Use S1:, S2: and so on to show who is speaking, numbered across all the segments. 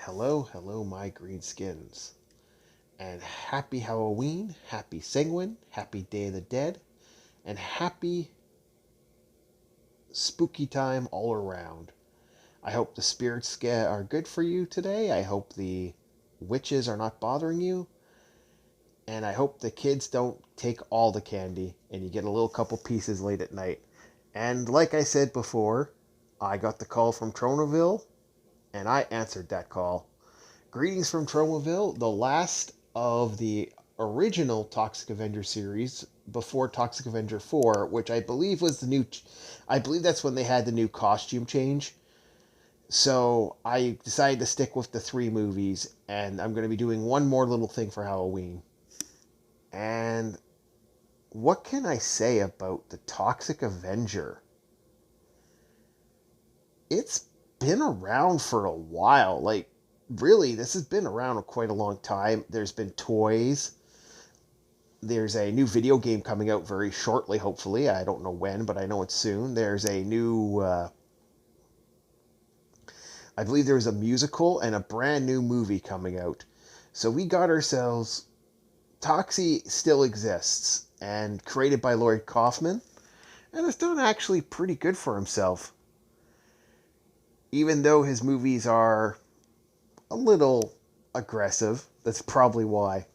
S1: Hello, my green skins. And happy Halloween, happy Sanguine, happy Day of the Dead, and happy spooky time all around. I hope the spirits are good for you today. I hope the witches are not bothering you. And I hope the kids don't take all the candy and you get a little couple pieces late at night. And like I said before, I got the call from Tronaville and I answered that call. Greetings from Tromaville, the last of the original Toxic Avenger series before Toxic Avenger 4, which I believe was the new. I believe that's when they had the new costume change. So I decided to stick with the three movies, and I'm going to be doing one more little thing for Halloween. And what can I say about the Toxic Avenger? It's been around for a while. Like, really, this has been around quite a long time. There's been toys. There's a new video game coming out very shortly, hopefully. I don't know when, but I know it's soon. There's a new, I believe there's a musical and a brand new movie coming out. So we got ourselves, Toxie still exists and created by Lloyd Kaufman and has done actually pretty good for himself. Even though his movies are a little aggressive, that's probably why.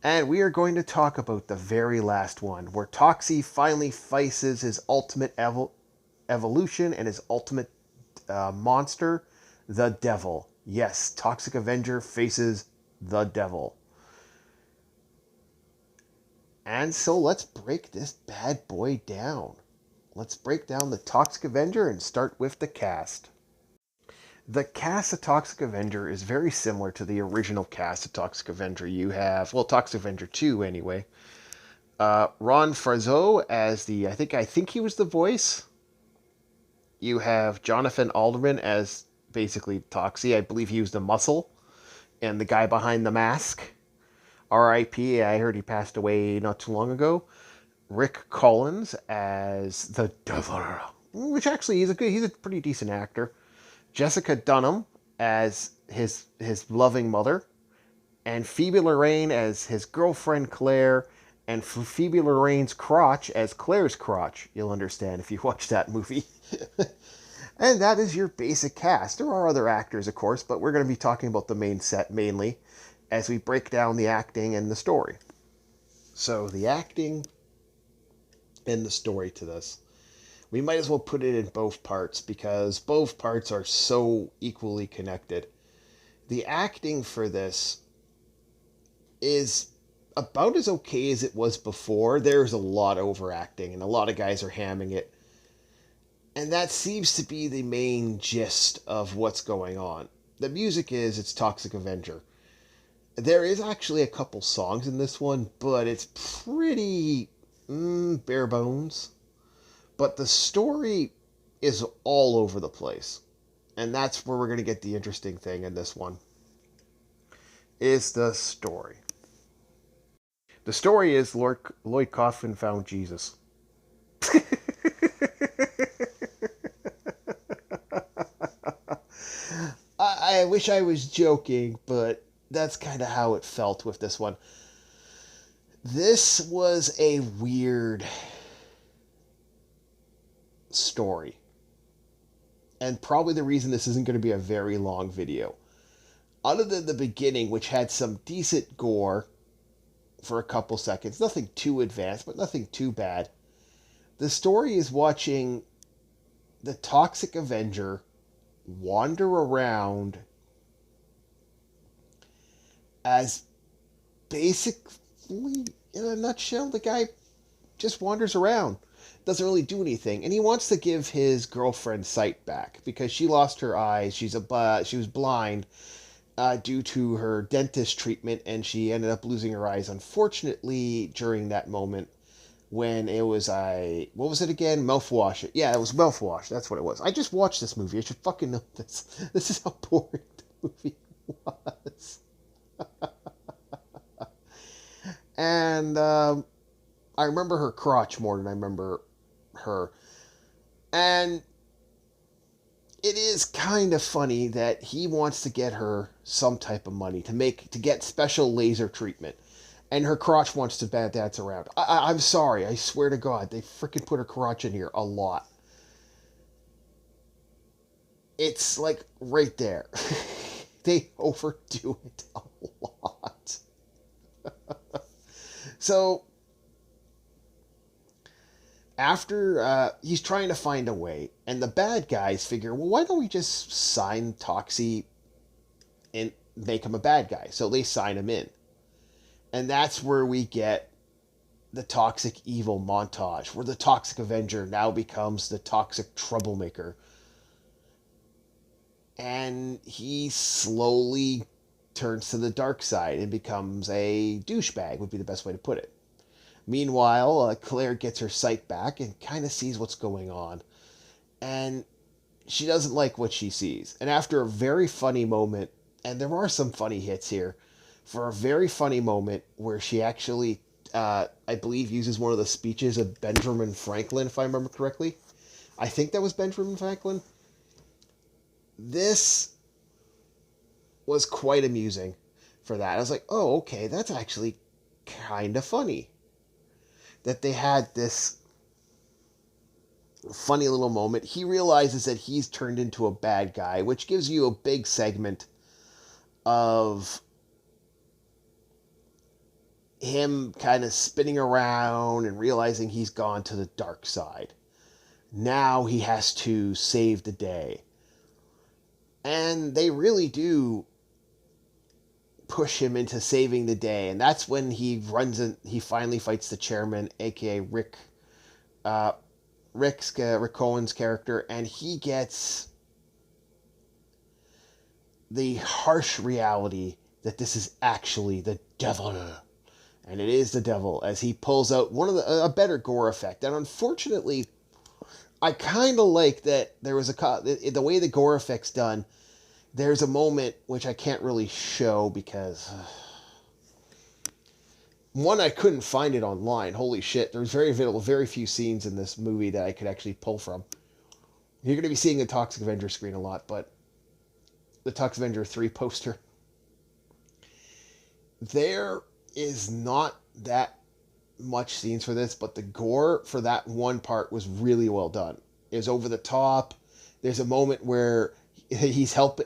S1: And we are going to talk about the very last one, where Toxie finally faces his ultimate evolution and his ultimate monster, the Devil. Yes, Toxic Avenger faces the Devil. And so let's break this bad boy down. Let's break down the Toxic Avenger and start with the cast. The cast of Toxic Avenger is very similar to the original cast of Toxic Avenger. You have, well, Toxic Avenger 2 anyway. Ron Farzo as the, I think he was the voice. You have Jonathan Alderman as basically Toxie. I believe he was the muscle and the guy behind the mask. R.I.P. I heard he passed away not too long ago. Rick Collins as the Devil, which actually he's a pretty decent actor. Jessica Dunham as his loving mother, and Phoebe Lorraine as his girlfriend Claire, and Phoebe Lorraine's crotch as Claire's crotch. You'll understand if you watch that movie. And that is your basic cast. There are other actors, of course, but we're going to be talking about the main set mainly as we break down the acting and the story. So the acting and the story to this. We might as well put it in both parts because both parts are so equally connected. The acting for this is about as okay as it was before. There's a lot of overacting and a lot of guys are hamming it. And that seems to be the main gist of what's going on. The music it's Toxic Avenger. There is actually a couple songs in this one, but it's pretty bare bones. But the story is all over the place. And that's where we're going to get the interesting thing in this one. Is the story. The story is Lloyd Kaufman found Jesus. I wish I was joking, but that's kind of how it felt with this one. This was a weird story. And probably the reason this isn't going to be a very long video. Other than the beginning, which had some decent gore for a couple seconds, nothing too advanced, but nothing too bad. The story is watching the Toxic Avenger wander around as basically, in a nutshell, the guy just wanders around. Doesn't really do anything, and he wants to give his girlfriend sight back because she lost her eyes. She was blind due to her dentist treatment, and she ended up losing her eyes. Unfortunately, during that moment when it was what was it again? Mouthwash. Yeah, it was Mouthwash. That's what it was. I just watched this movie. I should fucking know this. This is how boring the movie was. And I remember her crotch more than I remember her. And it is kind of funny that he wants to get her some type of money to get special laser treatment, and her crotch wants to dance around. I'm sorry, I swear to God, they freaking put her crotch in here a lot. It's like right there. They overdo it a lot. So after he's trying to find a way, and the bad guys figure, well, why don't we just sign Toxie and make him a bad guy? So they sign him in, and that's where we get the toxic evil montage, where the toxic Avenger now becomes the toxic troublemaker, and he slowly turns to the dark side and becomes a douchebag, would be the best way to put it. Meanwhile, Claire gets her sight back and kind of sees what's going on. And she doesn't like what she sees. And after a very funny moment, and there are some funny hits here, for a very funny moment where she actually, I believe, uses one of the speeches of Benjamin Franklin, if I remember correctly. I think that was Benjamin Franklin. This was quite amusing for that. I was like, oh, okay, that's actually kind of funny. That they had this funny little moment. He realizes that he's turned into a bad guy, which gives you a big segment of him kind of spinning around and realizing he's gone to the dark side. Now he has to save the day. And they really do push him into saving the day, and that's when he finally fights the chairman, aka Rick Cohen's character, and he gets the harsh reality that this is actually the devil, and it is the devil, as he pulls out one of a better gore effect. And unfortunately, I kind of like that there was the way the gore effect's done. There's a moment which I can't really show because one, I couldn't find it online. Holy shit! There's very few scenes in this movie that I could actually pull from. You're going to be seeing the Toxic Avenger screen a lot, but the Toxic Avenger 3 poster, there is not that much scenes for this, but the gore for that one part was really well done. It was over the top. There's a moment where he's helping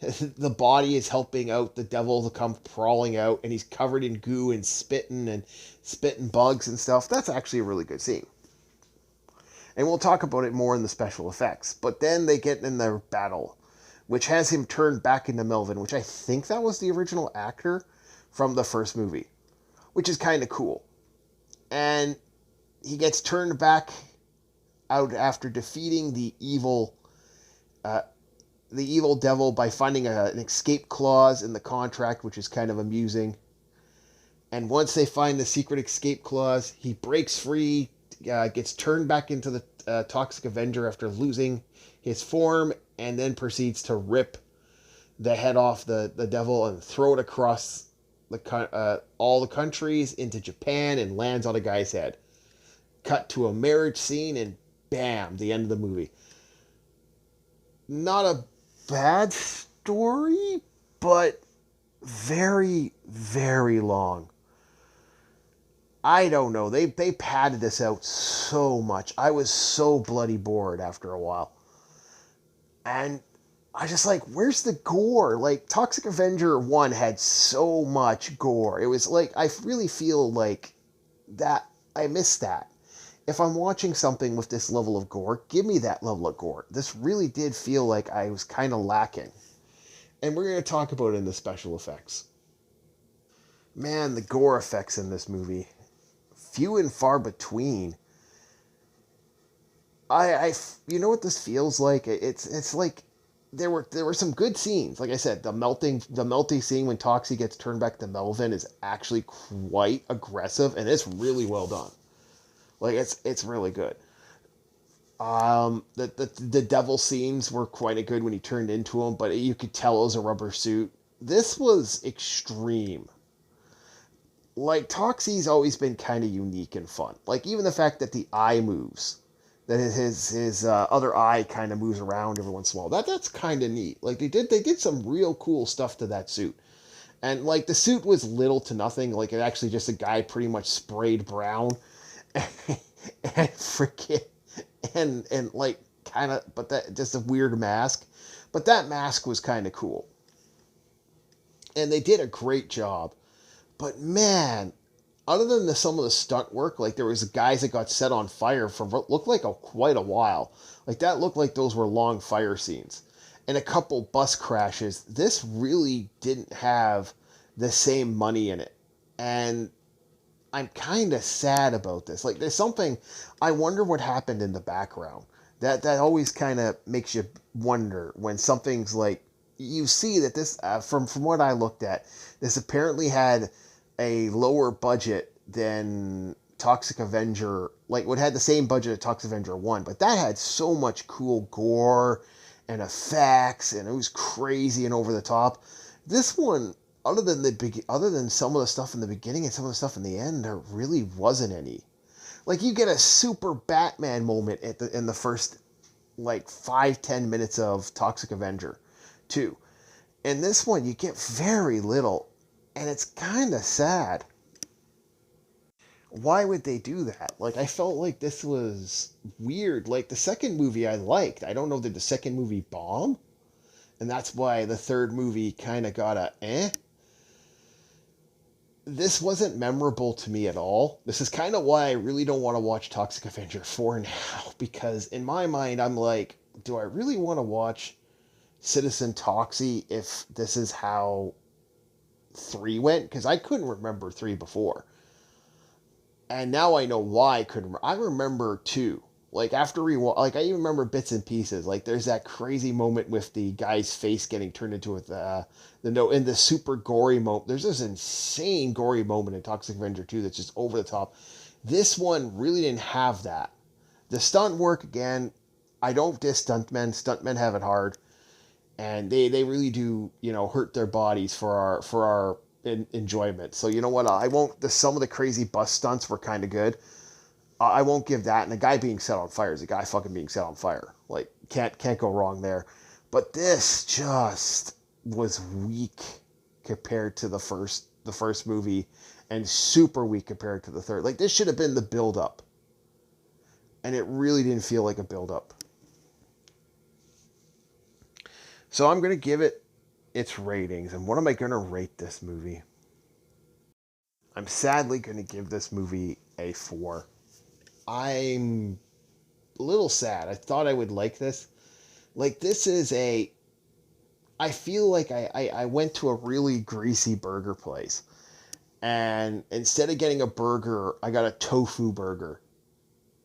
S1: the body is helping out the devil to come crawling out, and he's covered in goo and spitting bugs and stuff. That's actually a really good scene, and we'll talk about it more in the special effects. But then they get in their battle, which has him turned back into Melvin, which I think that was the original actor from the first movie, which is kind of cool. And he gets turned back out after defeating the evil devil by finding an escape clause in the contract, which is kind of amusing. And once they find the secret escape clause, he breaks free, gets turned back into the Toxic Avenger after losing his form, and then proceeds to rip the head off the devil and throw it across all the countries into Japan, and lands on a guy's head. Cut to a marriage scene, and bam, the end of the movie. Not a bad story, but very, very long. I don't know. They padded this out so much. I was so bloody bored after a while. And I just like, where's the gore? Like, Toxic Avenger 1 had so much gore. It was like, I really feel like that, I missed that. If I'm watching something with this level of gore, give me that level of gore. This really did feel like I was kind of lacking. And we're going to talk about it in the special effects. Man, the gore effects in this movie, few and far between. You know what this feels like? It's like there were some good scenes. Like I said, the melting scene when Toxie gets turned back to Melvin is actually quite aggressive, and it's really well done. Like, it's really good. The devil scenes were quite good when he turned into him, but you could tell it was a rubber suit. This was extreme. Like, Toxie's always been kind of unique and fun. Like, even the fact that the eye moves that his other eye kind of moves around every once in a while. That's kind of neat. Like they did some real cool stuff to that suit. And like the suit was little to nothing. Like it actually just a guy pretty much sprayed brown and freaking and like kind of, but that just a weird mask. But that mask was kind of cool, and they did a great job. But man, other than some of the stunt work, like there was guys that got set on fire for what looked like quite a while. Like that looked like those were long fire scenes, and a couple bus crashes. This really didn't have the same money in it, and I'm kind of sad about this. Like there's something I wonder what happened in the background. That always kind of makes you wonder when something's like you see that this from what I looked at, this apparently had a lower budget than Toxic Avenger, like it had the same budget as Toxic Avenger 1, but that had so much cool gore and effects, and it was crazy and over the top. This one, other than some of the stuff in the beginning and some of the stuff in the end, there really wasn't any. Like you get a super Batman moment in the first like 5-10 minutes of Toxic Avenger 2. In this one, you get very little, and it's kind of sad. Why would they do that? Like, I felt like this was weird. Like, the second movie I liked. I don't know, did the second movie bomb? And that's why the third movie kind of got a eh? This wasn't memorable to me at all. This is kind of why I really don't want to watch Toxic Avenger 4 now, because in my mind, I'm like, do I really want to watch Citizen Toxie if this is how 3 went? Because I couldn't remember 3 before. And now I know why I couldn't. I remember 2. Like after like I even remember bits and pieces. Like there's that crazy moment with the guy's face getting turned into the no in the super gory moment. There's this insane gory moment in Toxic Avenger 2 that's just over the top. This one really didn't have that. The stunt work again. I don't diss stuntmen. Stuntmen have it hard, and they really do hurt their bodies for our enjoyment. So you know what? I won't. Some of the crazy bus stunts were kind of good. I won't give that. And the guy being set on fire is a guy fucking being set on fire. Like can't go wrong there. But this just was weak compared to the first movie, and super weak compared to the third. Like this should have been the build up, and it really didn't feel like a build up. So I'm gonna give it its ratings. And what am I gonna rate this movie? I'm sadly gonna give this movie a 4. I'm a little sad. I thought I would like this. Like this is I feel like I went to a really greasy burger place, and instead of getting a burger, I got a tofu burger.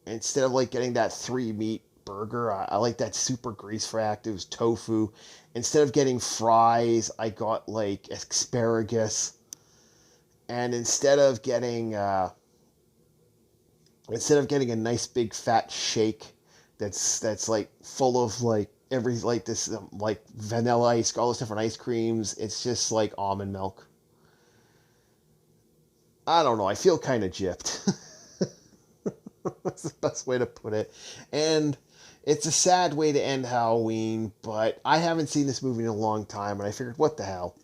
S1: Instead of like getting that 3 meat burger, I like that super grease fracked. It was tofu. Instead of getting fries, I got like asparagus. And instead of getting a nice big fat shake that's like full of like every like this like vanilla ice, all those different ice creams, it's just like almond milk. I don't know. I feel kind of gypped. That's the best way to put it. And it's a sad way to end Halloween, but I haven't seen this movie in a long time, and I figured, what the hell?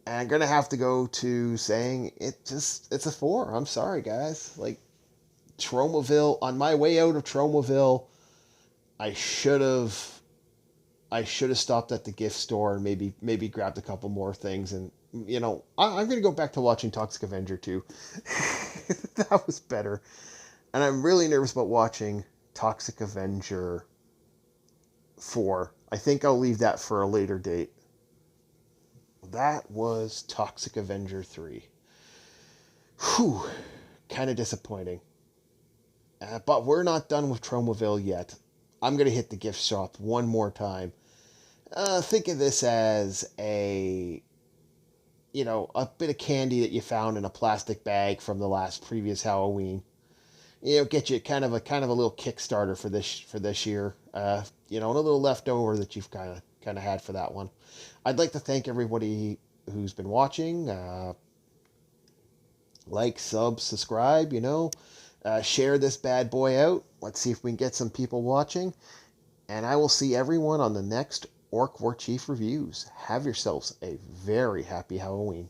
S1: And I'm gonna have to go to saying it's a 4. I'm sorry, guys. Like Tromaville, on my way out of Tromaville, I should have stopped at the gift store and maybe grabbed a couple more things. And I'm gonna go back to watching Toxic Avenger 2. That was better. And I'm really nervous about watching Toxic Avenger 4. I think I'll leave that for a later date. That was Toxic Avenger 3. Whew, kind of disappointing. But we're not done with Tromaville yet. I'm going to hit the gift shop one more time. Think of this as a bit of candy that you found in a plastic bag from the previous Halloween. Get you kind of a little Kickstarter for this year. And a little leftover that you've kind of had for that one. I'd like to thank everybody who's been watching. Like, sub, subscribe. Share this bad boy out. Let's see if we can get some people watching. And I will see everyone on the next Orc War Chief reviews. Have yourselves a very happy Halloween.